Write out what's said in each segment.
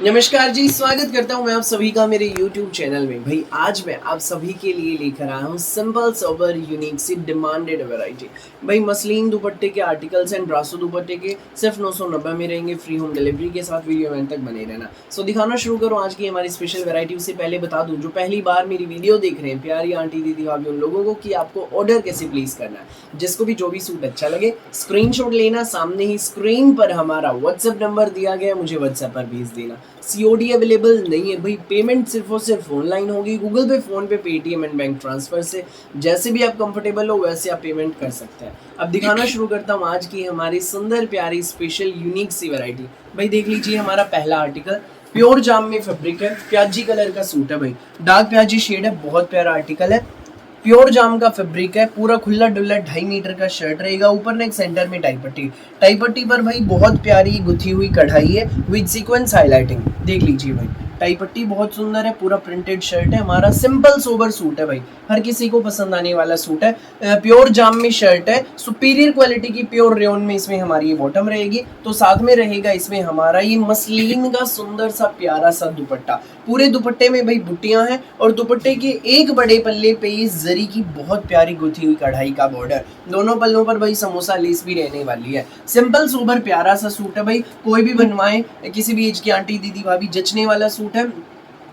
नमस्कार जी, स्वागत करता हूं मैं आप सभी का मेरे YouTube चैनल में। भाई आज मैं आप सभी के लिए लेकर आया हूं सिंपल सोबर यूनिक सी डिमांडेड वैरायटी। भाई मसलिन दुपट्टे के आर्टिकल्स एंड ब्रासो दुपट्टे के सिर्फ 990 में रहेंगे, फ्री होम डिलीवरी के साथ। वीडियो एंड तक बने रहना। सो दिखाना शुरू करो आज की हमारी स्पेशल वैरायटी। उससे पहले बता दूं, जो पहली बार मेरी वीडियो देख रहे हैं प्यारी आंटी दीदी भाभी, उन लोगों को कि आपको ऑर्डर कैसे प्लेस करना है। जिसको भी जो भी सूट अच्छा लगे स्क्रीनशॉट लेना, सामने ही स्क्रीन पर हमारा व्हाट्सएप नंबर दिया गया है, मुझे व्हाट्सएप पर भेज देना। सीओडी अवेलेबल नहीं है भाई, पेमेंट सिर्फ और सिर्फ ऑनलाइन होगी, गूगल पे, फोन पे, पेटीएम एंड बैंक ट्रांसफर से। जैसे भी आप कंफर्टेबल हो वैसे आप पेमेंट कर सकते हैं। अब दिखाना शुरू करता हूँ आज की हमारी सुंदर प्यारी स्पेशल यूनिक सी वैरायटी। भाई देख लीजिए हमारा पहला आर्टिकल प्योर जाम में फैब्रिक है, प्याजी कलर का सूट है भाई, डार्क प्याजी शेड है, बहुत प्यारा आर्टिकल है। प्योर जाम का फैब्रिक है, पूरा खुला डुल्ला 2.5 मीटर का शर्ट रहेगा। ऊपर नेक सेंटर में टाई पट्टी पर भाई बहुत प्यारी गुथी हुई कढ़ाई है विद सीक्वेंस हाईलाइटिंग। देख लीजिए भाई, टाई पट्टी बहुत सुंदर है, पूरा प्रिंटेड शर्ट है। हमारा सिंपल सोबर सूट है भाई, हर किसी को पसंद आने वाला सूट है। प्योर जाम में शर्ट है, सुपीरियर क्वालिटी की प्योर रेयन में इसमें हमारी ये बॉटम रहेगी। तो साथ में रहेगा इसमें हमारा ये मसलिन का सुंदर सा प्यारा सा दुपट्टा। पूरे दुपट्टे में भाई बुट्टियां हैं और दुपट्टे के एक बड़े पल्ले पे ये जरी की बहुत प्यारी गुथी हुई कढ़ाई का बॉर्डर। दोनों पल्लों पर भाई समोसा लेस भी रहने वाली है। सिंपल सोबर प्यारा सा सूट है भाई, कोई भी बनवाए, किसी भी एज की आंटी दीदी भाभी जचने वाला सूट है।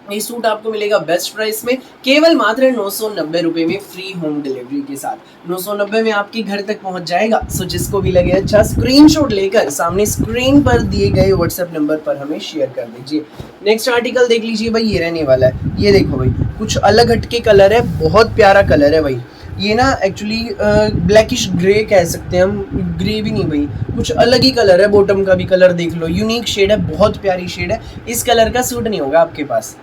ये सूट आपको मिलेगा बेस्ट प्राइस में, केवल मात्र 990 रुपए में, फ्री होम डिलीवरी के साथ। 990 में आपके घर तक पहुंच जाएगा। सो जिसको भी लगे अच्छा, स्क्रीनशॉट लेकर सामने स्क्रीन पर दिए गए व्हाट्सएप नंबर पर हमें शेयर कर दीजिए। नेक्स्ट आर्टिकल देख लीजिए भाई, ये रहने वाला है। ये देखो भाई, कुछ अलग हटके कलर है, बहुत प्यारा कलर है भाई। ये ना एक्चुअली ब्लैकिश ग्रे कह सकते हैं हम, ग्रे भी नहीं भाई, कुछ अलग ही कलर है। बॉटम का भी कलर देख लो, यूनिक शेड है, बहुत प्यारी शेड है। इस कलर का सूट नहीं होगा आपके पास।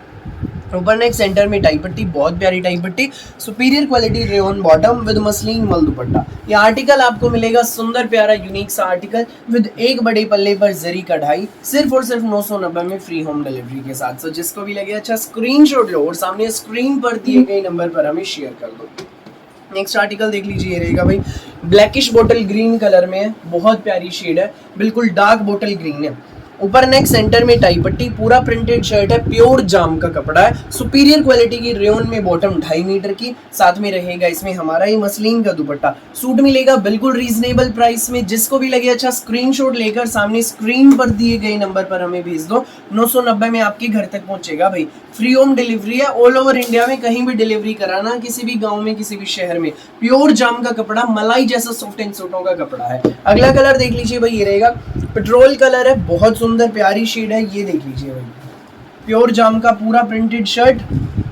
ऊपर नेक सेंटर में टाई पट्टी, बहुत प्यारी टाई पट्टी, superior quality rayon bottom with muslin मल दुपट्टा। ये आर्टिकल आपको मिलेगा सुंदर प्यारा यूनिक सा आर्टिकल विद एक बड़े पल्ले पर जरी कढ़ाई, सिर्फ और सिर्फ 990 में, फ्री होम डिलीवरी के साथ। सो जिसको भी लगे अच्छा, स्क्रीनशॉट लो और सामने स्क्रीन पर दिए गए नंबर पर हमें शेयर कर दो। नेक्स्ट आर्टिकल देख लीजिए, ये रहेगा भाई ब्लैकिश बोटल ग्रीन कलर में है, बहुत प्यारी शेड है, बिल्कुल डार्क बोटल ग्रीन है। ऊपर नेक सेंटर में टाई पट्टी, पूरा प्रिंटेड शर्ट है, प्योर जाम का कपड़ा है, सुपीरियर क्वालिटी की रेयन में बॉटम 2.5 मीटर की। साथ में रहेगा इसमें हमारा ये मसलिन का दुपट्टा। सूट मिलेगा बिल्कुल रीजनेबल प्राइस में। जिसको भी लगे अच्छा, स्क्रीनशॉट लेकर सामने स्क्रीन पर दिए गए नंबर पर हमें भेज दो। 990 में आपके घर तक पहुंचेगा भाई, फ्री होम डिलीवरी है। ऑल ओवर इंडिया में कहीं भी डिलीवरी कराना, किसी भी गाँव में, किसी भी शहर में। प्योर जाम का कपड़ा, मलाई जैसा सॉफ्ट एंड सूटों का कपड़ा है। अगला कलर देख लीजिए भाई, ये रहेगा पेट्रोल कलर है, बहुत सुंदर प्यारी शेड है। ये देख लीजिए भाई, प्योर जाम का पूरा प्रिंटेड शर्ट,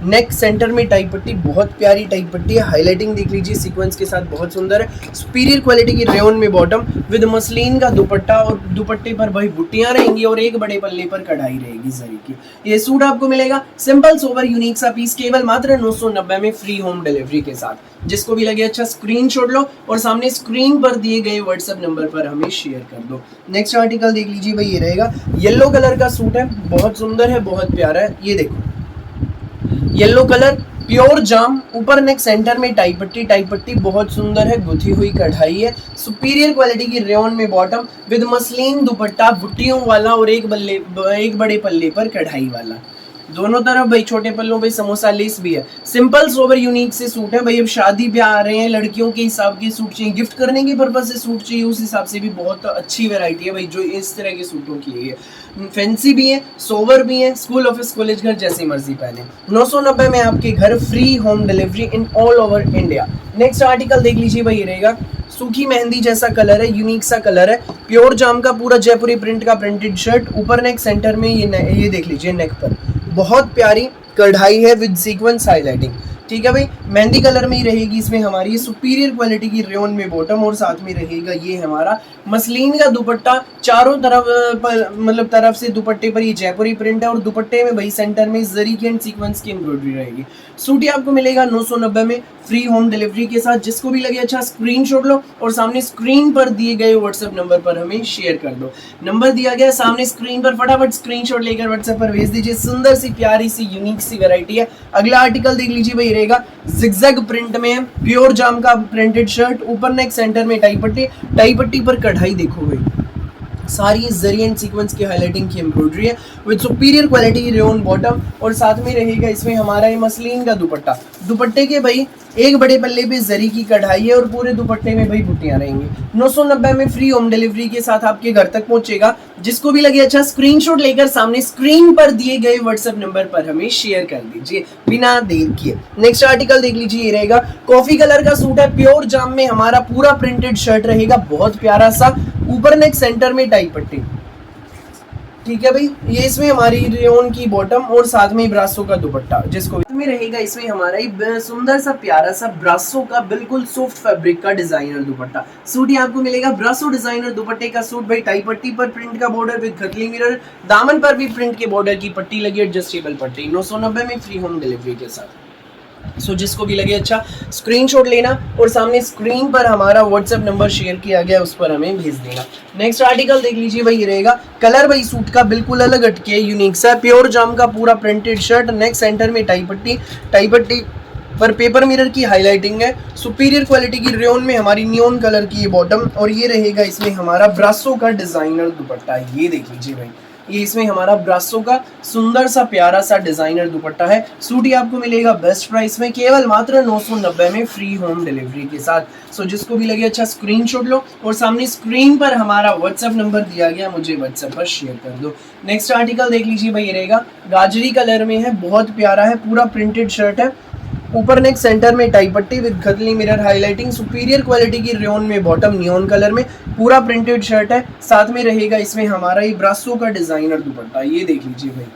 नेक सेंटर में टाई पट्टी, बहुत प्यारी टाई पट्टी है, हाईलाइटिंग देख लीजिए सीक्वेंस के साथ, बहुत सुंदर है। सुपीरियर क्वालिटी की रेयन में बॉटम विद मसलिन का दुपट्टा, और दुपट्टे पर भाई बुट्टियां रहेंगी और एक बड़े पल्ले पर कढ़ाई रहेगी जरी की। ये सूट आपको मिलेगा सिंपल सोबर यूनिक सा पीस, केवल मात्र 990 में, फ्री होम डिलीवरी के साथ। जिसको भी लगे अच्छा, स्क्रीनशॉट लो और सामने स्क्रीन पर दिए गए व्हाट्सएप नंबर पर हमें शेयर कर दो। नेक्स्ट आर्टिकल देख लीजिए भाई, ये रहेगा येलो कलर का सूट है, बहुत सुंदर है, बहुत प्यारा है। ये देखो येलो कलर, प्योर जाम, ऊपर नेक सेंटर में टाई पट्टी बहुत सुंदर है, गुथी हुई कढ़ाई है, सुपीरियर क्वालिटी की रेयन में बॉटम विद मसलिन दुपट्टा, बुट्टियों वाला और एक बड़े पल्ले पर कढ़ाई वाला। दोनों तरफ भाई छोटे पल्लों पे समोसा लेस भी है। सिंपल सोबर यूनिक से सूट है भाई। अब शादी ब्याह आ रहे हैं, लड़कियों के हिसाब के सूट चाहिए, गिफ्ट करने के पर्पज से सूट चाहिए, उस हिसाब से भी बहुत अच्छी वैरायटी है भाई जो इस तरह के सूटों की है। फैंसी भी है, सोबर भी है, स्कूल ऑफिस कॉलेज घर जैसी मर्जी पहने। 990 में आपके घर, free home delivery in all over India. Next article देख लीजिए भाई, रहेगा सूखी मेहंदी जैसा कलर है, यूनिक सा कलर है, प्योर जाम का पूरा जयपुरी प्रिंट का प्रिंटेड शर्ट। ऊपर नेक सेंटर में ये देख लीजिए, नेक पर बहुत प्यारी कढ़ाई है विद सीक्वेंस हाईलाइटिंग। ठीक है भाई, मेहंदी कलर में ही रहेगी इसमें हमारी सुपीरियर क्वालिटी की रेयन में बॉटम, और साथ में रहेगा ये हमारा मसलिन का दुपट्टा। चारों तरफ मतलब तरफ से दुपट्टे पर ये जयपुरी प्रिंट है, और दुपट्टे में भाई सेंटर में जरी की एंड सीक्वेंस की एम्ब्रॉयडरी रहेगी। सूट आपको मिलेगा 990 में, फ्री होम डिलीवरी के साथ। जिसको भी लगे अच्छा, स्क्रीनशॉट लो और सामने स्क्रीन पर दिए गए व्हाट्सएप नंबर पर हमें शेयर कर दो। नंबर दिया गया सामने स्क्रीन पर, फटाफट स्क्रीनशॉट लेकर व्हाट्सएप पर भेज दीजिए। सुंदर सी प्यारी सी यूनिक सी वैरायटी है। अगला आर्टिकल देख लीजिए भाई, रहेगा जिगजैग प्रिंट में है, प्योर जाम का प्रिंटेड शर्ट, ऊपर नेक सेंटर में टाई पट्टी पर कढ़ाई देखो भाई, सारी जरी एंड सीक्वेंस की हाईलाइटिंग की एम्ब्रॉयडरी है with superior quality rayon bottom, और साथ में रहेगा इसमें हमारा ये मसलिन का दुपट्टा। दुपट्टे के भाई एक बड़े पल्ले पे जरी की कढ़ाई है और पूरे दुपट्टे में भाई बुट्टियां रहेंगी। 990 में फ्री होम डिलीवरी के साथ आपके घर तक पहुंचेगा। जिसको भी लगे अच्छा स्क्रीनशॉट लेकर सामने स्क्रीन पर दिए गए व्हाट्सएप नंबर पर हमें शेयर कर दीजिए बिना देर किए। नेक्स्ट आर्टिकल देख लीजिए, ये रहेगा कॉफी कलर का सूट है, प्योर जाम में हमारा पूरा प्रिंटेड शर्ट रहेगा, बहुत प्यारा सा, ऊपर नेक सेंटर में टाई पट्टी। ठीक है भाई, ये इसमें हमारी रेयन की बॉटम और साथ में ब्रासो का दुपट्टा, जिसको में रहेगा इसमें हमारा सुंदर सा प्यारा सा ब्रासो का बिल्कुल सॉफ्ट फैब्रिक का डिजाइनर दुपट्टा। सूट ये आपको मिलेगा ब्रासो डिजाइनर दुपट्टे का सूट भाई, टाई पट्टी पर प्रिंट का बॉर्डर विद खतली मिरर, दामन पर भी प्रिंट के बॉर्डर की पट्टी लगी, एडजस्टेबल पट्टी, 990 में फ्री होम डिलीवरी के साथ। सो जिसको भी लगे अच्छा स्क्रीनशॉट लेना और सामने स्क्रीन पर हमारा व्हाट्सएप नंबर शेयर किया गया उस पर हमें भेज देना। नेक्स्ट आर्टिकल देख लीजिए भाई, ये रहेगा कलर भाई सूट का बिल्कुल अलग हटके यूनिक सा, प्योर जाम का पूरा प्रिंटेड शर्ट, नेक सेंटर में टाई पट्टी पर पेपर मिरर की हाईलाइटिंग है, सुपीरियर क्वालिटी की रेयन में हमारी नियॉन कलर की ये बॉटम, और ये रहेगा इसमें हमारा ब्रासो का डिजाइनर दुपट्टा। ये देख लीजिए भाई, ये इसमें हमारा ब्रासो का सुंदर सा प्यारा सा डिजाइनर दुपट्टा है। सूट ही आपको मिलेगा बेस्ट प्राइस में केवल मात्र 990 में फ्री होम डिलीवरी के साथ। सो जिसको भी लगे अच्छा स्क्रीनशॉट लो और सामने स्क्रीन पर हमारा व्हाट्सएप नंबर दिया गया, मुझे व्हाट्सएप पर शेयर कर दो। नेक्स्ट आर्टिकल देख लीजिए भाई, ये रहेगा गाजरी कलर में है, बहुत प्यारा है, पूरा प्रिंटेड शर्ट है, ऊपर नेक सेंटर में टाई पट्टी विद खतली मिरर हाईलाइटिंग, सुपीरियर क्वालिटी की रेयन में बॉटम नियॉन कलर में, पूरा प्रिंटेड शर्ट है, साथ में रहेगा इसमें हमारा ये ब्रासो का डिजाइनर दुपट्टा। ये देख लीजिए भाई,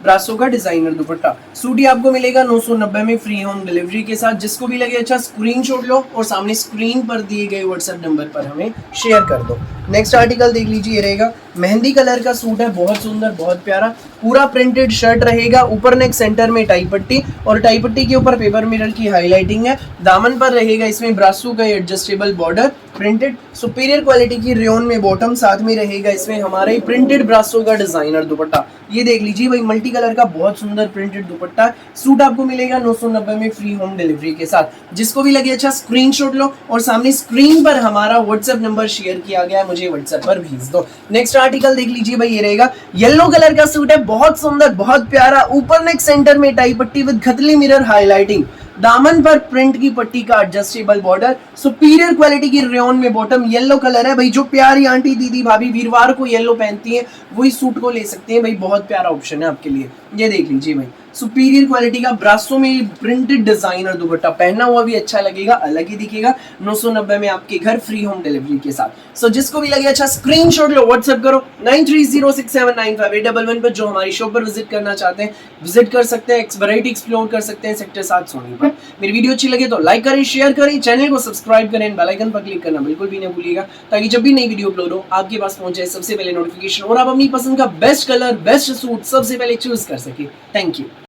ब्रासो का डिजाइनर दुपट्टा। सूट ही आपको मिलेगा 990 में फ्री होम डिलीवरी के साथ। जिसको भी लगे अच्छा स्क्रीनशॉट लो और सामने स्क्रीन पर दिए गए व्हाट्सएप नंबर पर हमें शेयर कर दो। नेक्स्ट आर्टिकल देख लीजिए, ये रहेगा मेहंदी कलर का सूट है, बहुत सुंदर बहुत प्यारा, पूरा प्रिंटेड शर्ट रहेगा, ऊपर नेक सेंटर में टाई पट्टी और टाई पट्टी के ऊपर पेपर मिरर की हाईलाइटिंग है, दामन पर रहेगा इसमें ब्रासो का adjustable border printed, superior quality की रेयन में बॉटम, साथ में रहेगा इसमें हमारा ही प्रिंटेड ब्रासो का डिजाइनर दुपट्टा। ये देख लीजिए भाई, मल्टी कलर का बहुत सुंदर प्रिंटेड दुपट्टा। सूट आपको मिलेगा 990 में फ्री होम डिलीवरी के साथ। जिसको भी लगे अच्छा स्क्रीनशॉट लो और सामने स्क्रीन पर हमारा व्हाट्सएप नंबर शेयर किया गया है, मुझे व्हाट्सएप पर भेज दो। नेक्स्ट आर्टिकल देख लीजिए भाई, ये रहेगा येलो कलर का सूट है, बहुत सुंदर बहुत प्यारा, ऊपर नेक सेंटर में टाई पट्टी विद खतली मिरर हाईलाइटिंग, दामन पर प्रिंट की पट्टी का एडजस्टेबल बॉर्डर, सुपीरियर क्वालिटी की रेयन में बॉटम, येलो कलर है भाई, जो प्यारी आंटी दीदी भाभी वीरवार को येलो पहनती है वही सूट को ले सकते हैं भाई, बहुत प्यारा ऑप्शन है आपके लिए। ये देख लीजिए भाई, सुपीरियर क्वालिटी का ब्रासो में प्रिंटेड डिजाइनर दुपट्टा, पहना हुआ भी अच्छा लगेगा, अलग ही दिखेगा, 990 में आपके घर फ्री होम डिलीवरी के साथ। सो जिसको भी लगे अच्छा स्क्रीनशॉट लो, व्हाट्सएप करो 9306795811 पर। जो हमारी शॉप पर विजिट करना चाहते हैं विजिट कर सकते हैं, वैरायटी एक्सप्लोर कर सकते हैं सेक्टर 7 सोनी पर। मेरी वीडियो अच्छी लगे तो लाइक करें, शेयर करें, चैनल को सब्सक्राइब करें, बेल आइकन पर क्लिक करना बिल्कुल भी नहीं भूलिएगा, ताकि जब भी नई वीडियो अपलोड हो आपके पास पहुंचे सबसे पहले नोटिफिकेशन और आप अपनी पसंद का बेस्ट कलर बेस्ट सूट सबसे पहले चूज कर सके। Thank you.